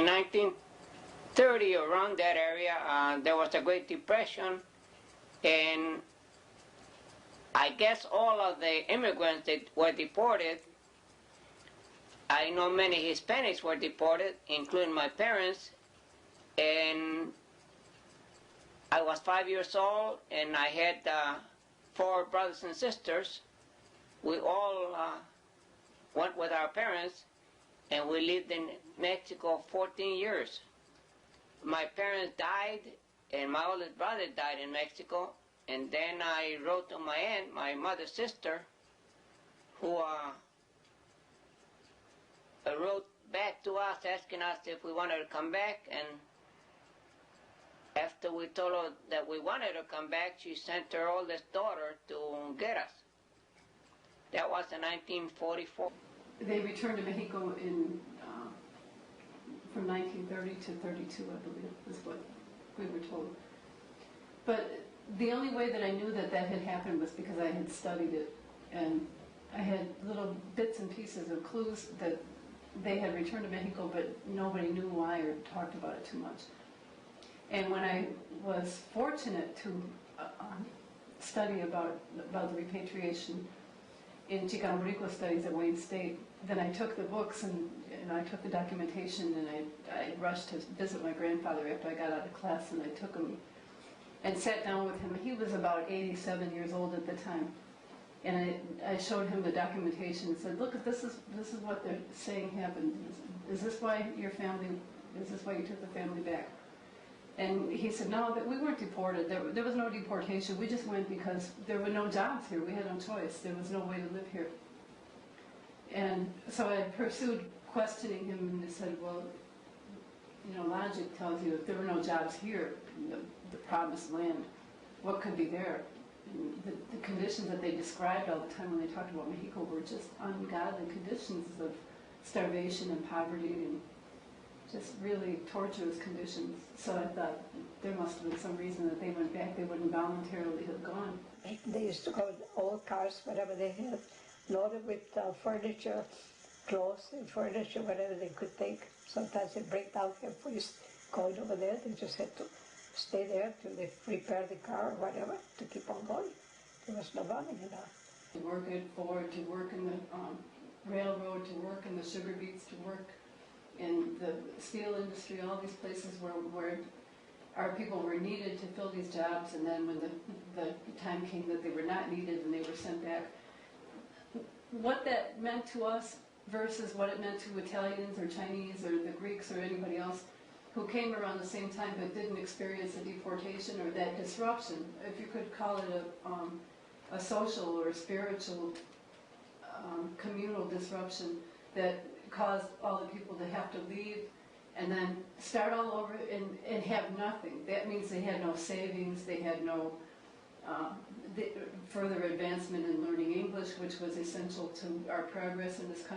1930, around that area, there was a Great Depression, and I guess all of the immigrants that were deported, I know many Hispanics were deported, including my parents, and I was 5 years old, and I had 4 brothers and sisters. We all went with our parents, and we lived in Mexico 14 years. My parents died, and my oldest brother died in Mexico, and then I wrote to my aunt, my mother's sister, who wrote back to us asking us if we wanted to come back, and after we told her that we wanted to come back, she sent her oldest daughter to get us. That was in 1944. They returned to Mexico in from 1930 to 32, I believe, is what we were told. But the only way that I knew that that had happened was because I had studied it, and I had little bits and pieces of clues that they had returned to Mexico, but nobody knew why or talked about it too much. And when I was fortunate to study about the repatriation in Chicano Boricua studies at Wayne State, then I took the books and I took the documentation, and I rushed to visit my grandfather after I got out of class, and I took him and sat down with him. He was about 87 years old at the time. And I showed him the documentation and said, look, this is what they're saying happened. Is this why you took the family back? And he said, no, that we weren't deported. There was no deportation. We just went because there were no jobs here. We had no choice. There was no way to live here. And so I pursued questioning him, and he said, well, logic tells you if there were no jobs here, the promised land, what could be there? The conditions that they described all the time when they talked about Mexico were just ungodly conditions of starvation and poverty and just really torturous conditions. So I thought there must have been some reason that they went back. They wouldn't voluntarily have gone. They used to go old cars, whatever they had, loaded with furniture, clothes and furniture, whatever they could take. Sometimes they break down here, police going over there. They just had to stay there till they repair the car or whatever to keep on going. There was no running enough. To work at Ford, to work in the railroad, to work in the sugar beets, to work in the steel industry, all these places where our people were needed to fill these jobs, and then when the time came that they were not needed and they were sent back. What that meant to us versus what it meant to Italians or Chinese or the Greeks or anybody else who came around the same time but didn't experience the deportation or that disruption, if you could call it a social or a spiritual communal disruption that caused all the people to have to leave and then start all over and have nothing. That means they had no savings, they had no further advancement in learning English, which was essential to our progress in this country.